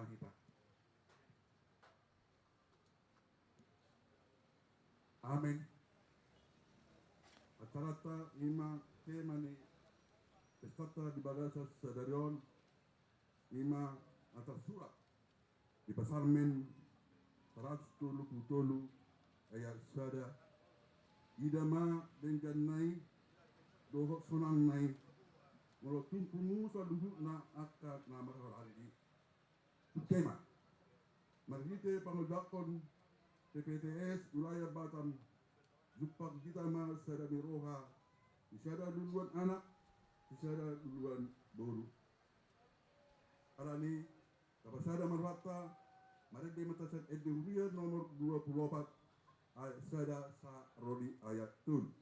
mahita. Amin. Acarata ima temani estata di bagasa sadarion ima atas surat di pasarmen 177 ayat sada idama dengan nai dohok sonang nai ngolo tumpumu sa duhu na akad na marharari tema marhite pangudakon PPTS wilayah Batam Jupak kita ma sada miroha isada duluan anak isada duluan boru alani kapasada marwata marede matasan edewiyah nomor 24 ayat sada sa rodi ayat tun.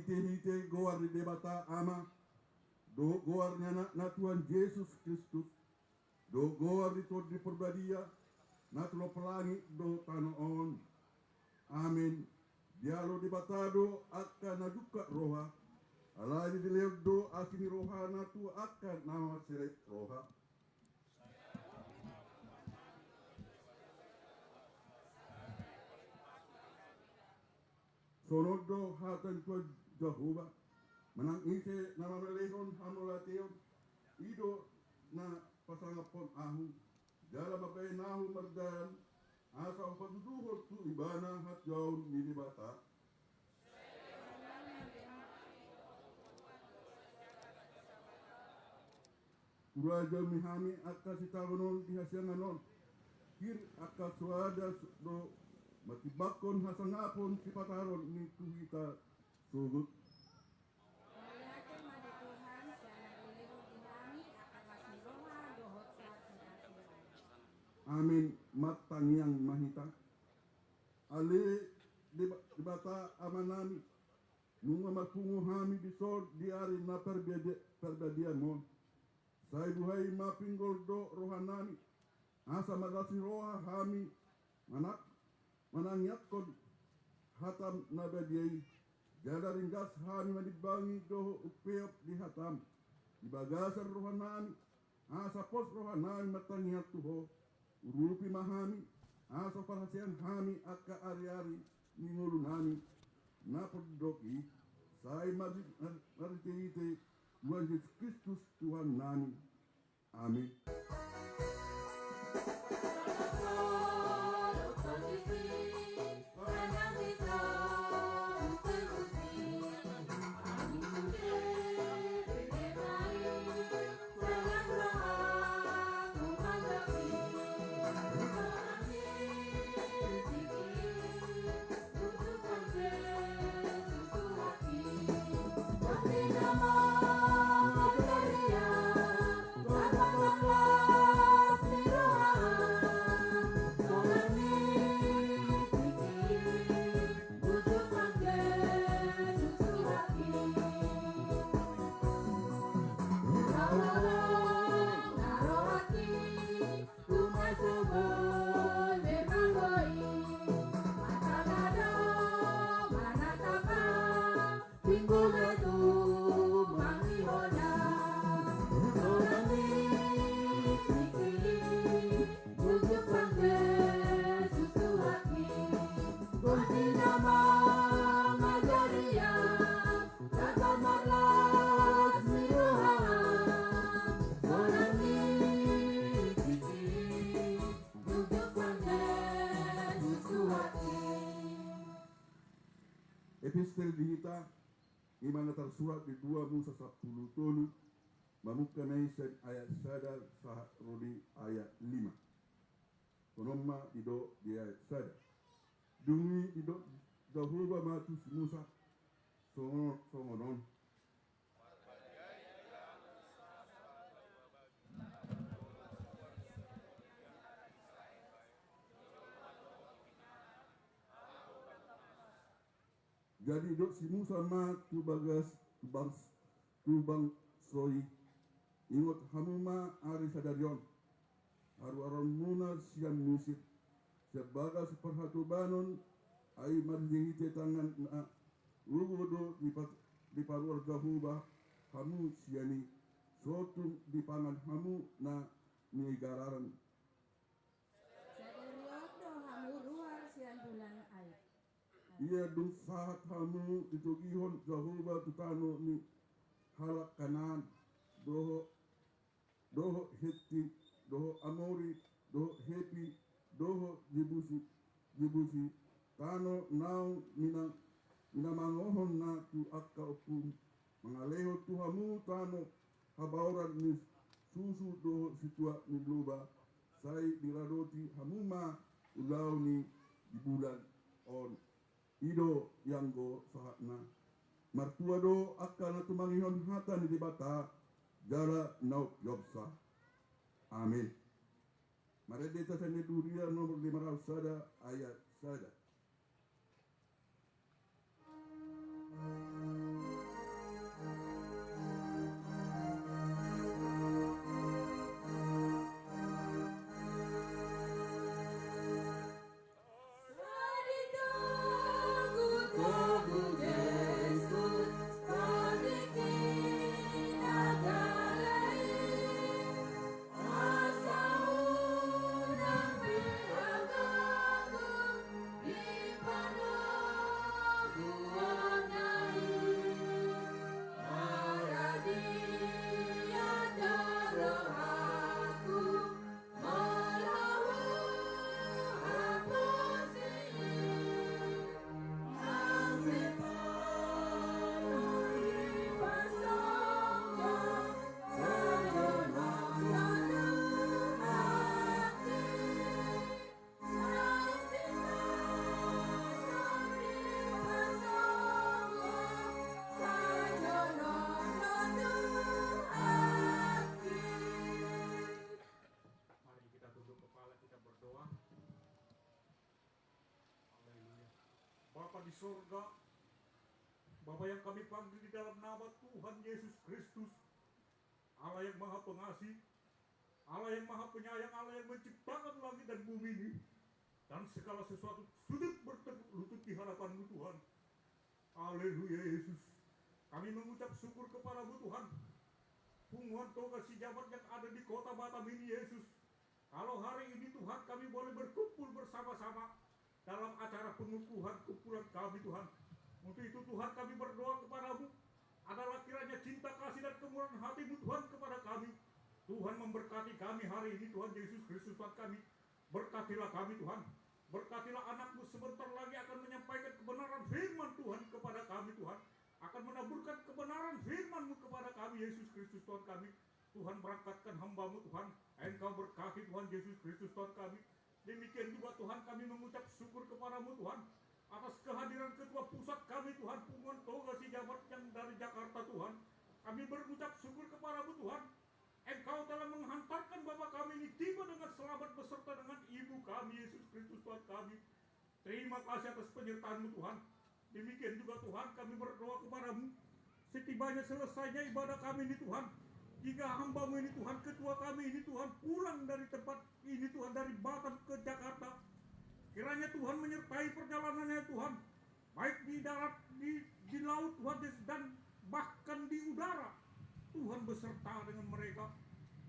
Hite goar di debata ama do goar na Tuhan Yesus Kristus do goar di perbadia na tulo pelangi do tanoon amin dialo debatado akan naduka roha alani dileo do asini roha na tu akan nama seret roha sonodo hatan Tuhan Jehovah menang ise nama melehon hamulateo ido na pasangapon ahu dalam babai nahu merdan asa paduduhor tu ibana hat jaun minibata Kuraja mihami akka sitawanon dihasyanganon kir akka suada do matibakon hasangapon si pataron ni tuhita sugut. Melihatkan madu Tuhan, siana dulero dinami akan masmiroha dohot saat tidak. Amin matang yang mahita. Ali dibata amanami. Nunga matungu hami bisor diari na perbedian mon. Sai buhai mapinggol do rohanami. Asa madasi roha hami manangyakon hatam nabadiai. Jada ringgas hami madibangi doho upeop di hatam. Di bagasan rohanami. Asa pos rohanami matangyak tuho. Urupi mahami. Asa perhatian hami akka ari-ari ningulunami. Napodoki. Sai marite Tuhan Yesus Kristus Tuhan nami. Amin. Nama epistel dihita imana tersurat di 2 Musa 10 tolu mamuka naisen ayat sadar sah rodi ayat 5 konomma ido di ayat sadar dungi ido Jehovah matus Musa songonon jadi dok si Musa ma tu bagas tu bang soi ingot hamuma ari sadarion haru aron muna sian musik sebagas perhatu banon ai marjihite tangan na ugodo di paruar Jehovah hamu siani sotu di pangan hamu na nigararan Sadariot do hamu luar sian bulan ai. ia dung sahat hamu itu gihon Jehovah tutano ni halak kanan doho Heti doho Amori doho Hepi doho Jebusi tano nau mina mangohon na tu akka opum mangaleho tu hamu tano habauran ni susu doho situa ni luba sai diradoti hamuma ulau ni di bulan on ido yang go sahatna martua do akan tumangihon hata ni dibata jala nau yobsa amin. Mari kita seni duria nomor 500 sada ayat sada. Bapa di surga, Bapa yang kami panggil di dalam nama Tuhan Yesus Kristus, Allah yang maha pengasih, Allah yang maha penyayang, Allah yang menciptakan langit dan bumi ini, dan segala sesuatu sujud bertekuk lutut di hadapan-Mu Tuhan. Haleluya Yesus, kami mengucap syukur kepada-Mu Tuhan. Pungguan toga si jabat yang ada di kota Batam ini Yesus, kalau hari ini Tuhan kami boleh berkumpul bersama-sama dalam acara pengukuhan kumpulan kami Tuhan. Untuk itu Tuhan kami berdoa kepada-Mu, adalah kiranya cinta kasih dan kemurahan hati-Mu Tuhan kepada kami. Tuhan memberkati kami hari ini Tuhan Yesus Kristus Tuhan kami. Berkatilah kami Tuhan. Berkatilah anak-Mu sebentar lagi akan menyampaikan kebenaran firman Tuhan kepada kami Tuhan. Akan menaburkan kebenaran firman-Mu kepada kami Yesus Kristus Tuhan kami. Tuhan berangkatkan hamba-Mu Tuhan. Engkau berkati Tuhan Yesus Kristus Tuhan kami. Demikian juga Tuhan kami mengucap syukur kepada-Mu Tuhan atas kehadiran ketua pusat kami Tuhan Pungguan Toga si Jabat yang dari Jakarta Tuhan. Kami berucap syukur kepada-Mu Tuhan. Engkau telah menghantarkan Bapa kami ini tiba dengan selamat beserta dengan Ibu kami Yesus Kristus Tuhan kami. Terima kasih atas penyertaan-Mu Tuhan. Demikian juga Tuhan kami berdoa kepada-Mu, setibanya selesainya ibadah kami ini Tuhan, jika hamba-Mu ini Tuhan, ketua kami ini Tuhan pulang dari tempat ini Tuhan, dari Batam ke Jakarta, kiranya Tuhan menyertai perjalanannya Tuhan, baik di darat, di laut Tuhan, dan bahkan di udara. Tuhan beserta dengan mereka.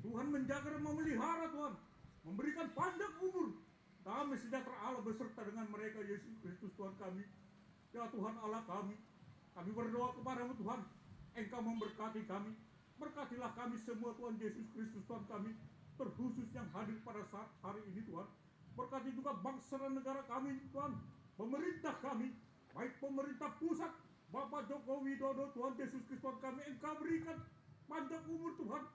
Tuhan menjaga dan memelihara Tuhan, memberikan panjang umur, damai sejahtera Allah beserta dengan mereka Yesus Kristus Tuhan kami. Ya Tuhan Allah kami berdoa kepada-Mu Tuhan, Engkau memberkati kami. Berkatilah kami semua Tuhan Yesus Kristus Tuhan kami, terkhusus yang hadir pada saat hari ini Tuhan. Berkati juga bangsa dan negara kami Tuhan, pemerintah kami, baik pemerintah pusat, Bapak Joko Widodo, Tuhan Yesus Kristus kami, Engkau berikan panjang umur Tuhan,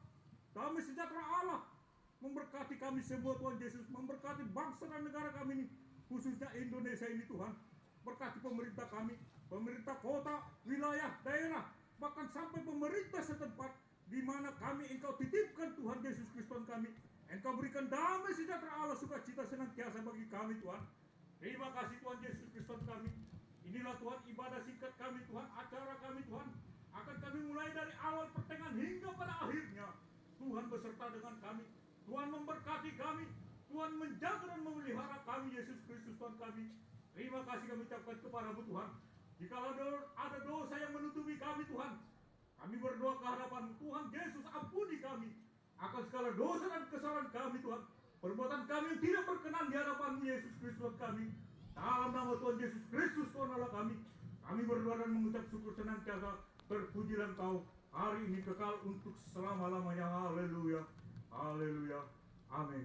damai sejahtera Allah, memberkati kami semua Tuhan Yesus, memberkati bangsa dan negara kami ini, khususnya Indonesia ini Tuhan, berkati pemerintah kami, pemerintah kota, wilayah, daerah, bahkan sampai pemerintah setempat, di mana kami Engkau titipkan Tuhan Yesus Kristus kami, Engkau berikan damai sejahtera Allah, sukacita senantiasa bagi kami Tuhan. Terima kasih Tuhan Yesus Kristus kami. Inilah Tuhan ibadah singkat kami Tuhan, acara kami Tuhan, akan kami mulai dari awal pertengahan hingga pada akhirnya. Tuhan beserta dengan kami, Tuhan memberkati kami, Tuhan menjaga dan memelihara kami Yesus Kristus Tuhan kami. Terima kasih kami ucapkan kepadamu Tuhan. Jika ada dosa yang menutupi kami Tuhan, kami berdoa ke hadapan Tuhan Yesus, ampuni kami akan segala dosa dan kesalahan kami Tuhan. Perbuatan kami yang tidak berkenan di hadapan Yesus Kristus kami. Dalam nama Tuhan Yesus Kristus Tuhan Allah kami berdoa dan mengucap syukur senantiasa. Terpujilah Engkau hari ini kekal untuk selama-lamanya. Haleluya, haleluya, amin.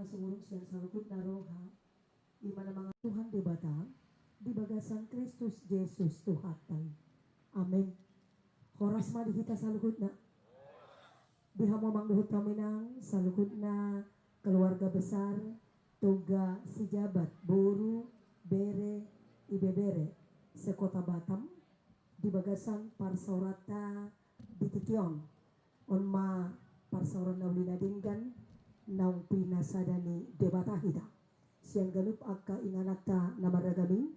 Sumurung siang salukut naroha imana mga Tuhan di bata di bagasan Kristus Yesus Tuhatay. Amin. Horas ma di kita salukut na di hamo mangduhut kami nang salukut na keluarga besar Toga Sijabat Boru Bere Ibebere sekota Batam di bagasan parsaurata di Tikion onma parsauran naulina dinggan naung pinasadani debata hita siang galup akka inganakta namaragami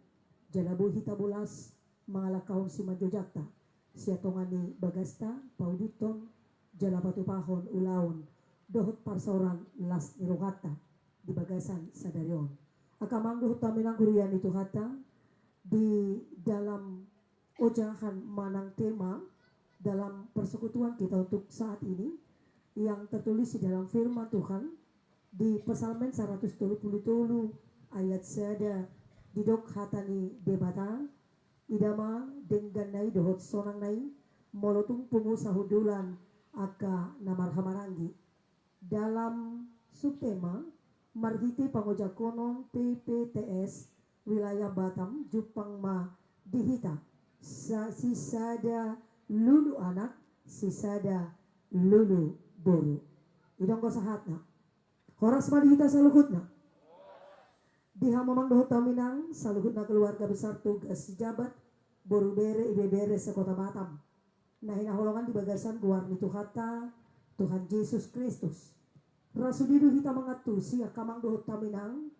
jalabu hita bulas mangalakaon si manjojakta siatongani bagasta pauduton jalabatu pahon ulaon dohot parsauran las nirogata di bagasan sadarion akamang dohot taminang kurian itu hata di dalam ojahan manang tema dalam persekutuan kita untuk saat ini yang tertulis di dalam firman Tuhan di Psalmen 137 ayat sada didok hatani debata idama denggan dohot sonang nai molotung pungu sahudulan aka namarhamaranggi dalam subtema marhiti pangojakonon PPTS wilayah Batam Jupang ma dihita sisada lulu anak sisada lulu boru idong ko sahatna horas madihita salukutna dihamamang dohot taminang salukutna keluarga besar Toga Sijabat Boru Bere Ibebere sekota Batam nah hinaholongan di bagasan guarni Tuhata Tuhan Yesus Kristus rasudidu hita mangatu siya kamang dohot taminang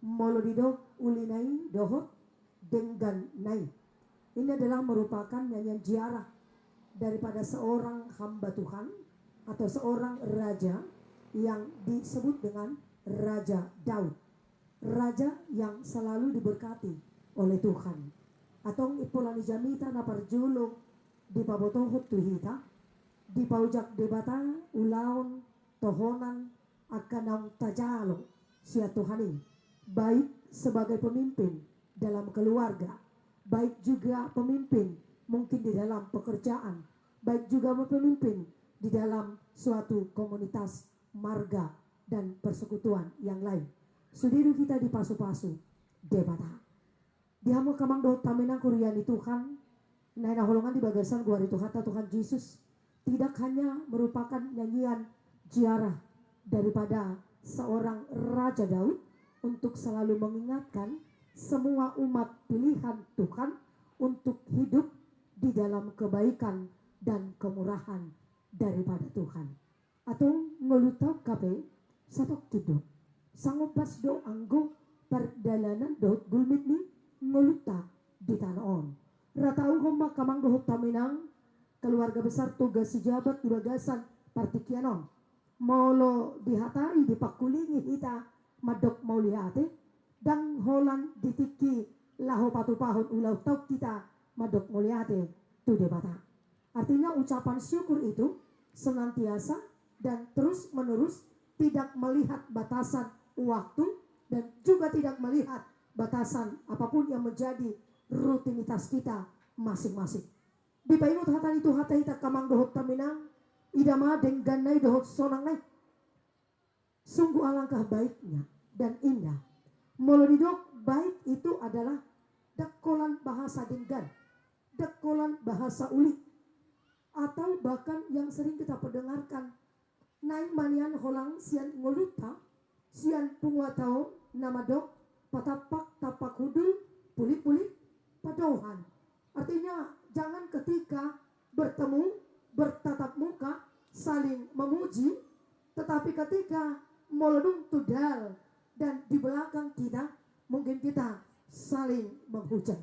molodidok ulinai dohot denggan nai ini adalah merupakan nyanyian ziarah daripada seorang hamba Tuhan atau seorang raja yang disebut dengan Raja Daud. Raja yang selalu diberkati oleh Tuhan. Atong ipulani jamita na parjulo di pabotohot tuhita, di paujak debata ulaon tohonan akan tajalo sia Tuhani, baik sebagai pemimpin dalam keluarga, baik juga pemimpin mungkin di dalam pekerjaan, baik juga pemimpin di dalam suatu komunitas, marga, dan persekutuan yang lain. Sudiru kita di pasu-pasu debata. Dihamu kamang dohot taminang kuriani Tuhan, naina holongan di bagasan gua itu kata Tuhan Yesus tidak hanya merupakan nyanyian ziarah daripada seorang Raja Daud untuk selalu mengingatkan semua umat pilihan Tuhan untuk hidup di dalam kebaikan dan kemurahan daripada Tuhan. Atau ngelutau kape satok tidur sangopas do anggo perdalanan dohot gulmit ni ngeluta di tanah on. Ratau homma kamang dohot taminang keluarga besar tugas si jabat di bagasan partikianon. Molo dihatai dipakulingi hita madok mau lihate dang holan ditiki laho patupahon ulau tau kita madok mau lihate tu debata. Artinya ucapan syukur itu senantiasa dan terus menerus tidak melihat batasan waktu dan juga tidak melihat batasan apapun yang menjadi rutinitas kita masing-masing. Di paingot hatan itu hata hita kamang dohot taminang idama dengganay dohot sonang nay. Sungguh alangkah baiknya dan indah. Molodidok baik itu adalah dekolan bahasa denggan, dekolan bahasa uli, atau bahkan yang sering kita pendengarkan naik manian holang sian ngoluta, sian punguatao namadok patapak tapak hudul puli-puli padohan. Artinya jangan ketika bertemu bertatap muka saling memuji, tetapi ketika molodung tudal dan di belakang kita mungkin kita saling menghujat.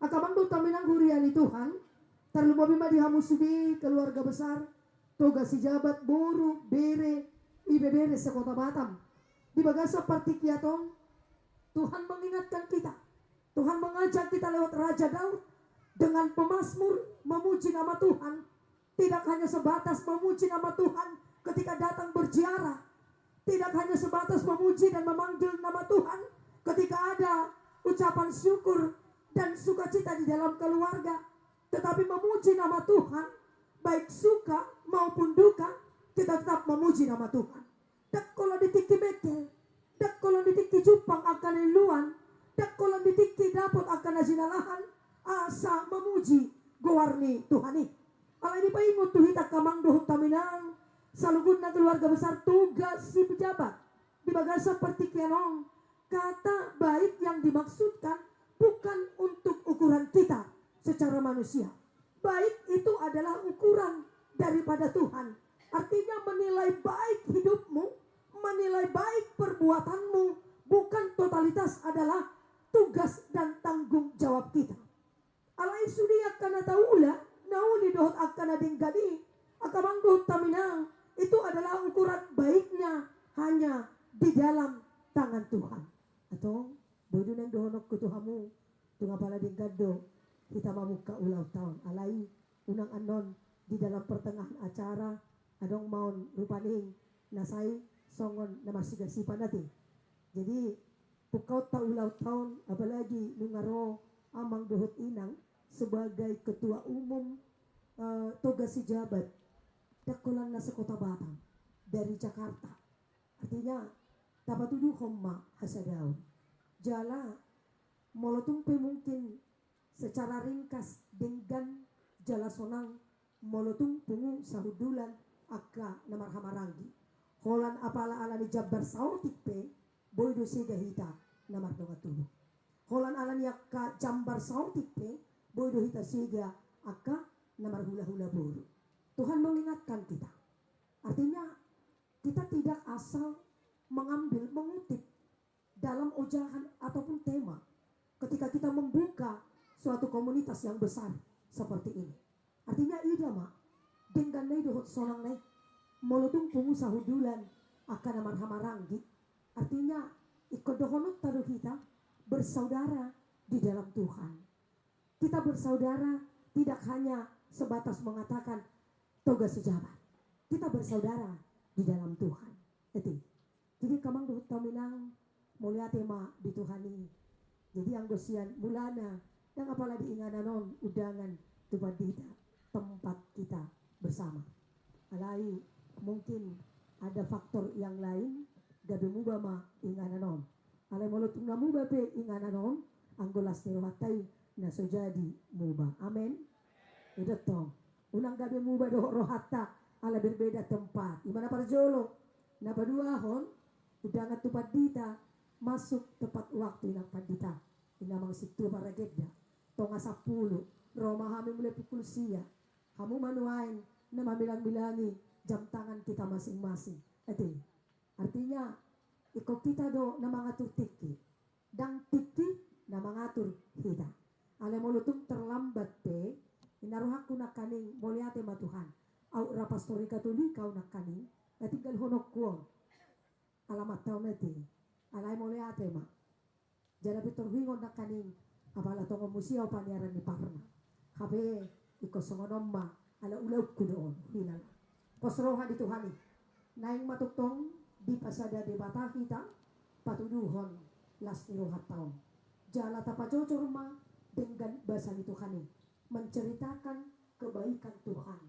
Akaman do taminang huriani Tuhan terlebih bima dihamusudi keluarga besar tugas si jabat buru bere ibe bere sekota Batam di bagasa partikiaton. Tuhan mengingatkan kita, Tuhan mengajak kita lewat Raja Daud dengan pemazmur memuji nama Tuhan. Tidak hanya sebatas memuji nama Tuhan ketika datang berziarah, tidak hanya sebatas memuji dan memanggil nama Tuhan ketika ada ucapan syukur dan sukacita di dalam keluarga, tetapi memuji nama Tuhan baik suka maupun duka, kita tetap memuji nama Tuhan. Dak kalau ditiki bekel, dak kalau ditiki jupang akan iluan, dak kalau ditiki dapat akan azinalahan, asa memuji gowarni Tuhani. Alai di paingut tuhita kamang dohot taminang salugun na keluarga besar tugas si pejabat di bagasa partikianong. Kata baik yang dimaksudkan bukan untuk ukuran kita secara manusia. Baik itu adalah ukuran daripada Tuhan. Artinya menilai baik hidupmu, menilai baik perbuatanmu, bukan totalitas adalah tugas dan tanggung jawab kita. Alai sudi akan taula nauli dohot akan adinggani akamang dohot taminang, itu adalah ukuran baiknya hanya di dalam tangan Tuhan. Atau bodo nang dohonok kutuhamu tunga pala dinggado kita mamuka ulau tahun alai unang anon di dalam pertengahan acara adong maun rupaning nasai songon na masigasipan natin. Jadi pukaw ta ulau tahun apalagi nungaro amang dohot inang sebagai ketua umum tugas si jabat dakulan na sa Kota Batam dari Jakarta. Artinya tapatudu homma hasadaw jala molotungpe mungkin secara ringkas dengan jala sonang molotung pungu sahudulan akka namarhamaranggi holan apala ala ni Jabbar sautikpe boydo siga hita namar dongatulu holan ala ni akka Jambar sautikpe boydo hita siga akka namar hula-hula buru. Tuhan mengingatkan kita. Artinya kita tidak asal mengambil, mengutip dalam ujahan ataupun tema ketika kita membuka suatu komunitas yang besar seperti ini. Artinya idama dengan nai dohot sonang nai molotung pungu sahudulan akan amarhamaranggi. Artinya ikodohonot tadu kita bersaudara di dalam Tuhan. Kita bersaudara tidak hanya sebatas mengatakan toga sejabat. Kita bersaudara di dalam Tuhan. Jadi kamang duhut taminang mulia tema di Tuhan ini. Jadi anggosian mulana yang apalagi ingananon udangan tubadita tempat kita bersama. Alai mungkin ada faktor yang lain gabi muba ma ingananon. Alai molutung na muba pe ingananon anggolas ni rohatay na so jadi muba. Amen. Udah tong. Unang gabi muba do rohata ala berbeda tempat. Imana parjolo na paduahon udangan tubadita masuk tepat waktu inang pandita. Inamang situ para gedda. Tonga 10 Roma kami mulai pukul sia. Kamu manuain na mabilang-bilangi jam tangan kita masing-masing. Artinya iko kita do na mangatur tiki. Dang tiki na mangatur kita. Ale molutung terlambat pe inaruhak ko na kaning moliate matuhan. Au rapastori katuli kau na kaning. Natinggal honok kuong. Alamat tau neti. Alay moliate ma. Jara pitor hingon na kaning apala tongo musio paniaran ni parna. Kape iko songonom ma ala ulaw ko doon hilala. Posrohan di Tuhan ni. Naing matuktong di pasada di bata kita patuduhon las niruhat taon. Jala tapacocor ma dengan bahasa ni Tuhan ni. Menceritakan kebaikan Tuhan.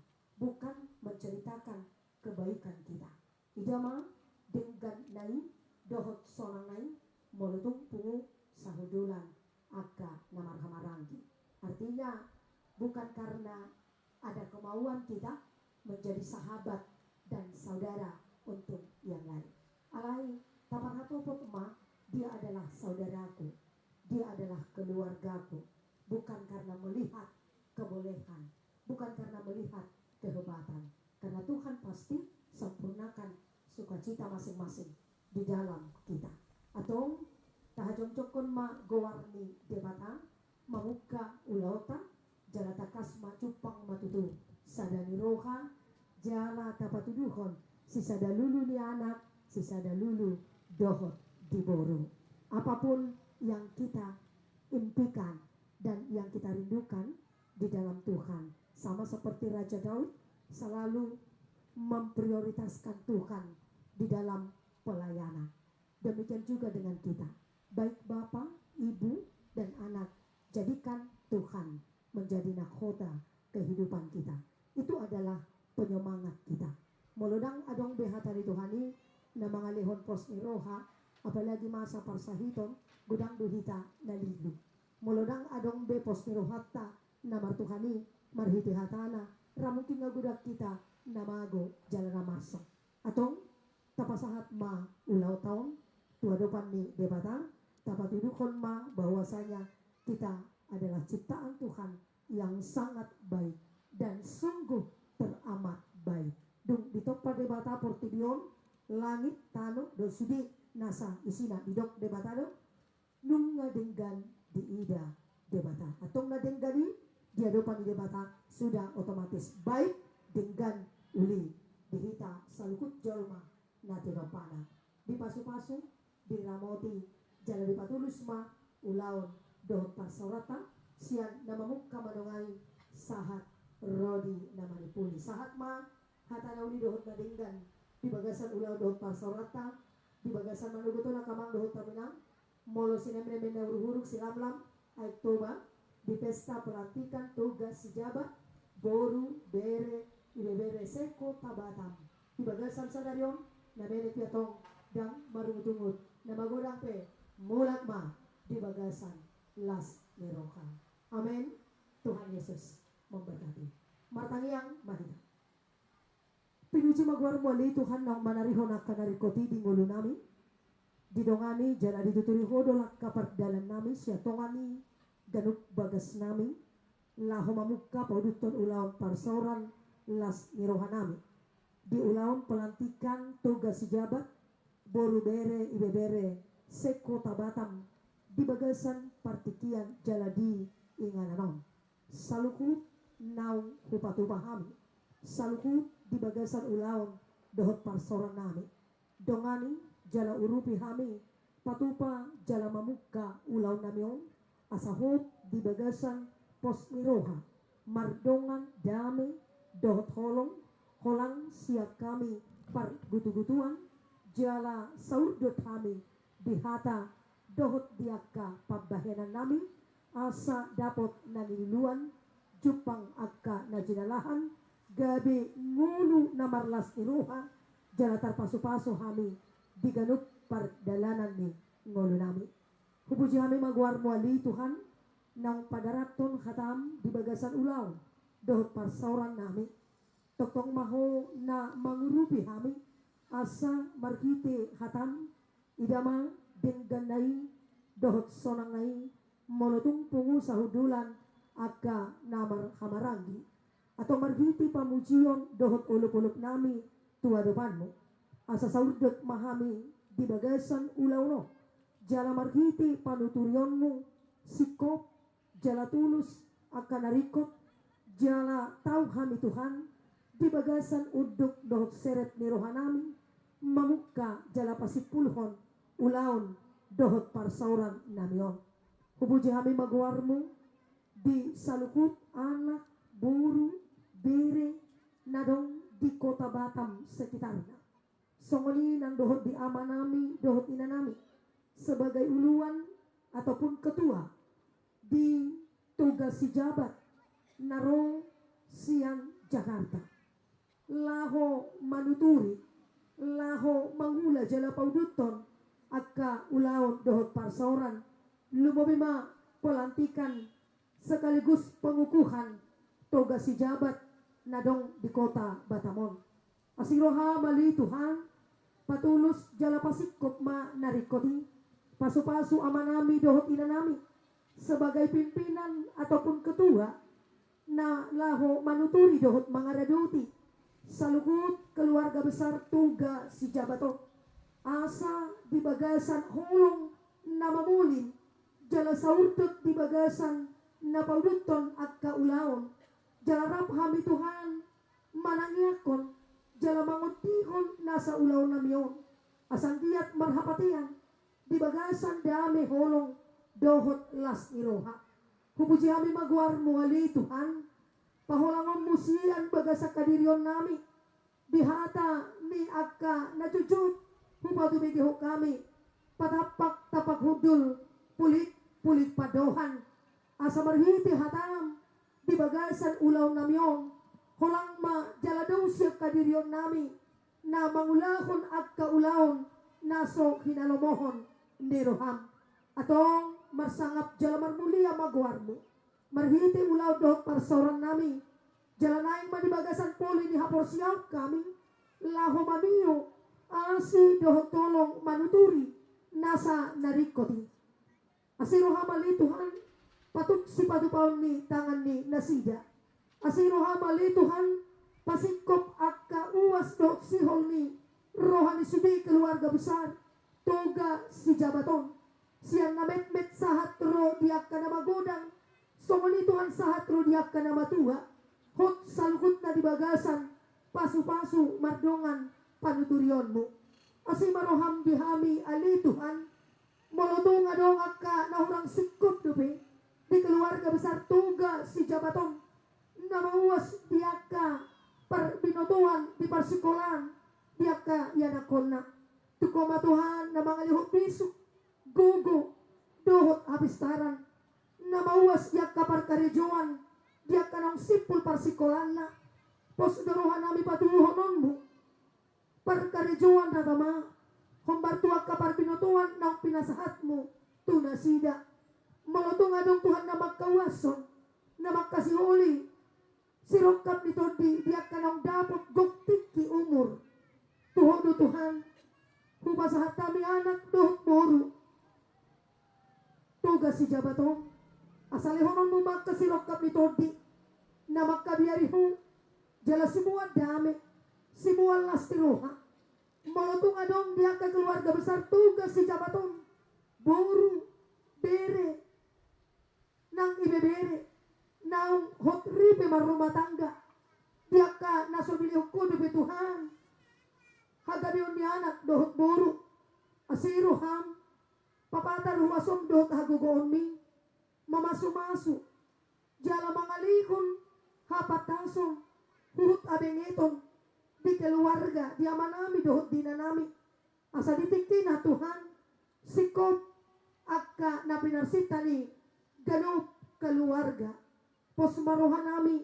Bukan menceritakan kebaikan kita. Idama dengan naing dohot sonang naing molutung pungu sahudulan aka namarhamaranggi. Artinya bukan karena ada kemauan kita menjadi sahabat dan saudara untuk yang lain. Alai taparhatopot ma dia adalah saudaraku. Dia adalah keluargaku. Bukan karena melihat kebolehan, bukan karena melihat kehebatan. Karena Tuhan pasti sempurnakan sukacita masing-masing di dalam kita. Atau tahajongcokon ma gowarni debata mamuka ulauta jala takasma cupang matutu sadani roha jala tapatuduhon si sadalulu ni anak si sadalulu dohot diboro. Apapun yang kita impikan dan yang kita rindukan di dalam Tuhan, sama seperti Raja Daud selalu memprioritaskan Tuhan di dalam pelayanan. Demikian juga dengan kita. Baik bapak, ibu, dan anak, jadikan Tuhan menjadi nakhota kehidupan kita. Itu adalah penyemangat kita. Molodang adong behata di Tuhani na mga lihon pos ni roha, apalagi masa parsahiton, gudang duhita na lilu. Molodang adong be pos ni rohata na martuhani, marhiti hatana, ramukin nga gudak kita na mago jalan marsa. Atong tapasahat ma ulaw taon, tuwadopan ni debata, tapatudukon ma bahwasanya kita adalah ciptaan Tuhan yang sangat baik dan sungguh teramat baik. Dung ditok pa debata portibion langit tano do sudi nasa isina didok debata do nung ngadenggan di ida debata atong nadenggani dia dopan di debata sudah otomatis baik dengan uli dihita salukut jolma nati dopana di pasu-pasu di ramoti jala di patulus ma ulaon dohon parsaurata sian namamuk kamanongai sahat rodi namanipuli sahat ma hata nauli dohon nadinggan di bagasan ulaw dohon parsaurata di bagasan manuguto na kamang dohon taminang molo sinemre na huruk silamlam ay toba di pesta pelantikan tugas sejabat boru bere ibebere seko tabatam di bagasan sadarion na bene piatong dan marungut-ungut na magodang pe mulat ma di bagasan las meroka. Amin. Tuhan Yesus memberkati. Martangiang mahina. Pinuji magwar muli Tuhan nang manarihon akan narikoti di ngulu nami. Didongani jala dituturi hodolak kapar dalan nami siya tongani ganuk bagas nami. Laho mamukka pauduton ulawan parsoran las nirohan nami. Di ulawan pelantikan tugas sejabat boru bere ibebere seko tabatam di bagasan partikian jaladi ingananon salukut naung hupatu pahami salukut di bagasan ulawan dohot parsoran nami dongani jala urupi hami patupa jala mamuka ulau namion asahop di bagasan pos miroha mardongan dame dohot holong holang siap kami par gutu-gutuan jala saurdot kami di hata dohot diaka pabahenan nami asa dapot nanililuan jupang akka na jinalahan gabi ngulu na marlas iruha jala tarpaso-paso kami diganup pardalanan ni ngolo nami. Hupuji kami magwar muali Tuhan nang padaraton khatam di bagasan ulaw dohot parsauran nami toktong maho na mangurupi kami asa markite khatam idama dengganai dohot sonangai molotung pungu sahudulan akka namar hamarangi atau margiti pamujion dohot ulup-ulup nami tua depanmu asa saurdot mahami di bagasan ulauno jala margiti panuturionmu sikop jala tulus akan narikot jala tau kami Tuhan di bagasan uduk dohot seret ni rohanami mamuka jala pasipulhon ulaun dohot parsauran namion. Hupuji kami magwarmu di salukut anak buru bere nadong di kota Batam sekitarnya. Songoli nang dohot di ama nami dohot ina nami sebagai uluan ataupun ketua di tugas si jabat naro sian Jakarta laho manuturi laho mangula jala pauduton akka ulaon dohot parsauran lumobima pelantikan sekaligus pengukuhan tugas si jabat nadong di kota Batamon asiroha mali Tuhan patulus jala pasikop ma narikoti pasu-pasu amanami dohot inanami sebagai pimpinan ataupun ketua na laho manuturi dohot mangaraduti salukut keluarga besar tuga si jabato asa di bagasan holong nama mulin jala saurtut di bagasan na pauduton akka ulaon jala rap hami Tuhan manangyakon jala mangutihon nasa ulaw namion asang diat marhapatian di bagasan dami holong dohot las iroha. Hupuji kami magwar muali Tuhan paholangon musian bagasa kadirion nami dihata ni akka najujud hupatu bigiho kami patapak tapak hudul pulit padohan asa marhiti hatam di bagasan ulaw namion holang ma jaladaw siya kadirion nami na mangulahon akka ulaon naso hinalomohon ni roham atong marsangap jalamar mulia magwarmo marhiti ulaw dohot parsauran nami jalanaing madibagasan poli ni hapor siap kami laho mamiyo asi dohot tolong manuturi nasa narikoti asiroha mali Tuhan patuk si patupaon ni tangan ni nasida asiroha mali Tuhan pasikop akka uwas dohot sihol ni rohani sudi keluarga besar toga si jabaton siang namet-met sahat ro diak kana magodang songoni Tuhan sahat ro diak kana matua hot salhut na di bagasan pasu-pasu mardongan panuturionmu asi maroham dihami ali Tuhan molotong adong akka na hurang sikop dobe di keluarga besar tuga si jabaton na mauwas diaka per binotuan di parsikolan diaka yanakonna tukoma Tuhan na mga lihot bisuk gugu dohot habistaran na mauwas diaka parkarejoan diaka nang sipul parsikolan na pos daruhan nami patuhononmu parkarejoan na tama humbartuak ka parbinotuan ng pinasahatmu tunasida malotong adong Tuhan na magkawason na magkasihuli sirokap nito diak ka nang dapat goktik ki umur tuhodo Tuhan hubasahat kami anak dohot boru tugas si jabaton asalihonon mo magkasirokap nito na magkabiyariho jala semua dame semua lastiroha malotong adong dia ke keluarga besar tugas si jabaton boru bere nang ibebere nang hot ripe marumah tangga dia ka nasobili kudu be Tuhan hagabion ni anak dohot buru asiro ham papatar huwasom dohot hagugoon mi mamasumasu jala mangalikon hapatasong huhut abengeton di keluarga di amanami dohot dinanami asa ditikti na Tuhan sikop akka na pinarsita ni ganup keluarga posmarohan nami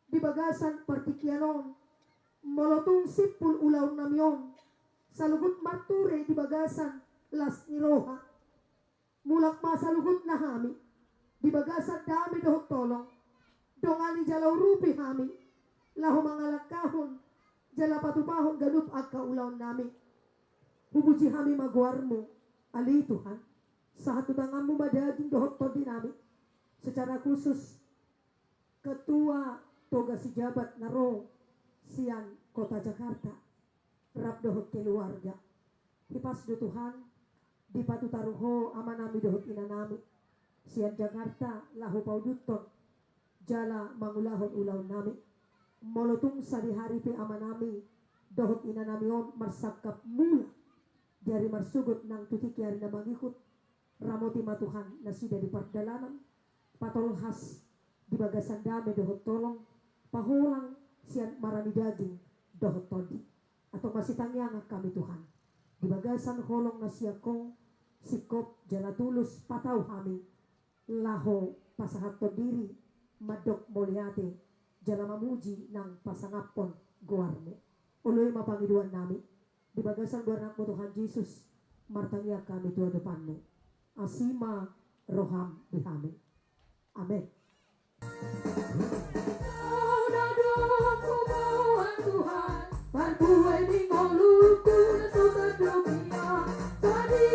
di bagasan partikyanon molotong sipul ulaw namyon salugut marture di bagasan las niroha mulak masalugut na hami di bagasan dami dohot tolong dongani jalaw rupi hami laho mangalakahon jala patupahon ganup akka ulaw nami hubuji hami magwarmo ali Tuhan saat tutanganmu madaging dohot to dinami secara khusus ketua toga sijabat naro sian kota Jakarta rap dohot keluarga hipas do Tuhan di patu taruho amanami dohot inanami sian Jakarta lahu pauduton jala mangulahon ulaw nami molotung sari-hari pe amanami dohot inanamion marsakap mula dari marsugot nang tutik yari na mangikut ramoti matuhan na sida di pardalanan patol khas di bagasan dame dohot tolong pahulang sian marani daging dohot todi atau masih tangyang kami Tuhan di bagasan holong na siyako sikop jala tulus pataw kami laho pasahat to diri madok moliate jala mamuji nang pasangapon guarmo uloy mapangiduan nami di bagasan guarnak mo Tuhan Jesus martangya kami tua depanmu asima roham dihami amin. Tuhan berbuai di ngoluku sobat dunia tadi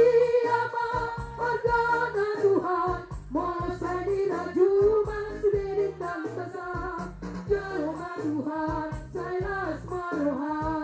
apa organa Tuhan molosai di raju masudin dan besar jelma Tuhan saya marohan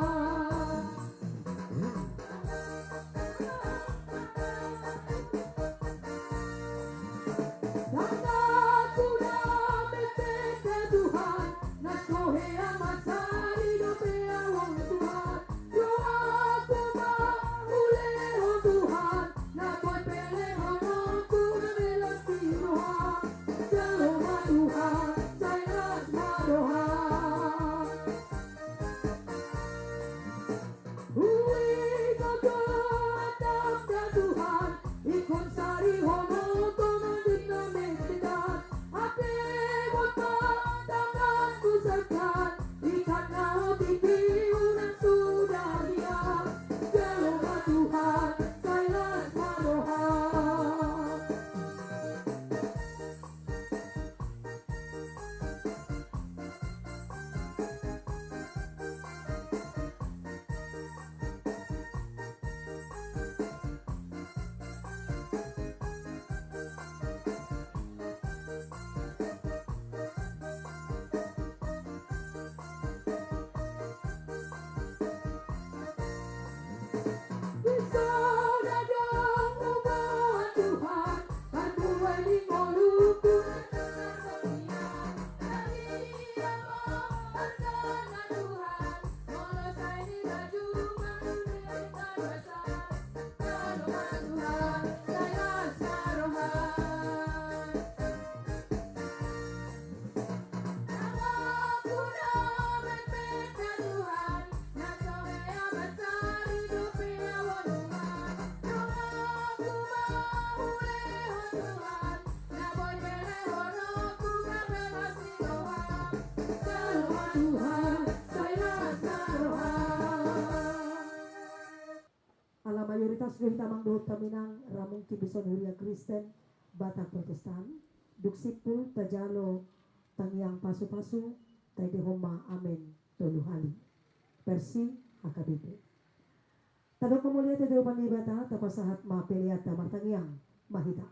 mayoritas dari tamang dohot taminang ramong kibison huria Kristen Batak Protestan duksipul tajalo tangyang pasu-pasu tay dehoma amen toluhali versi HKBP tadok pemulia te depan ibata tapasahat mapeliata martangyang mahita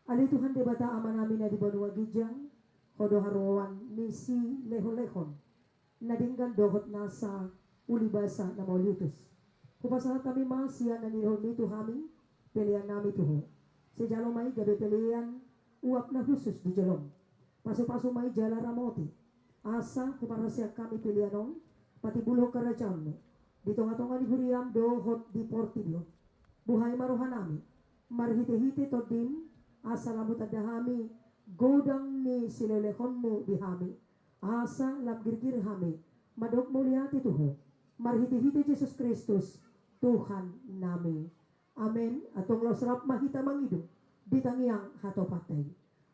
ali Tuhan debata aman amin na di banua gijang hodo haruan misi leho-lehon nadinggan dohot nasa ulibasa na maulitus kupasahat kami masya na nilhon nito kami pilihan nami tuho si jalo may gabi pilihan uap na khusus di jalong paso-paso may jala ramoti asa kuparasya kami pilihanon pati bulo kerajaan mo Di tonga-tonga di huriam dohot di portidio. Buhay maruhanami. Marhite-hite to dim. Asa labut adahami. Godang ni silelehonmu di hami. Asa labgirgir hami. Madok muliati tuho. Marhite-hite Yesus Kristus. Tuhan nami. Amen. Atong losrap mahita mangido. Di tangiang hatopatay.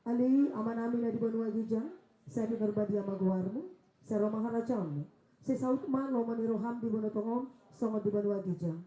Ali ama namin na di banua gijang. Sa di berbadia maguwarmo. Sa romaharajan mo. Si saut man lo maniroham di bunotongon songo di banua gijang.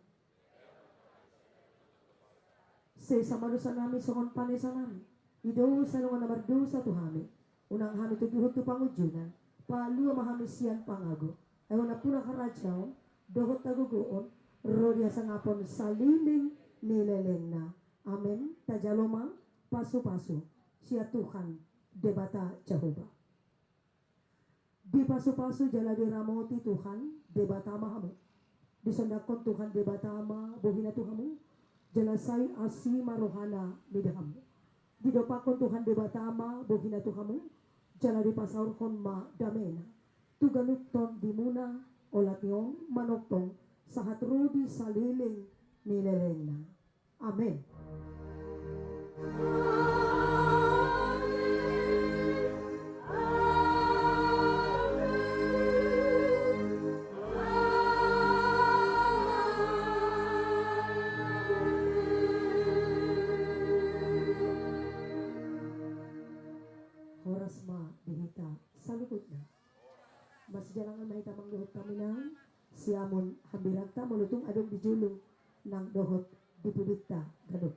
Si samarusan namin songon panesa namin. Ido sa nungan namardo sa tuhami. Unang hami tujuhot tu pangujunan. Palu mahami siyan pangago. Ewan na puna karajaw. Dohot tagugoon. Rodia sa ngapon saliling nileleng na. Amen. Tajalomang pasu-pasu. Siya Tuhan debata Jehovah. Di pasu-pasu jala diramoti Tuhan debatama hamu. Di sondakon Tuhan debatama bohina Tuhamu. Jelasai asi marohana midahamu. Di dopakon Tuhan debatama bohina Tuhamu. Jala di pasaurkon ma damena. Tuganukton dimuna olationg manoktong sahat rudi saliling nilelengna. Amen. Horasma dihita salukut na. Mas jalangan mahita mangdohot kami na siamon hambiragta mulutong adong dijulong ng dohot dipudita gadot.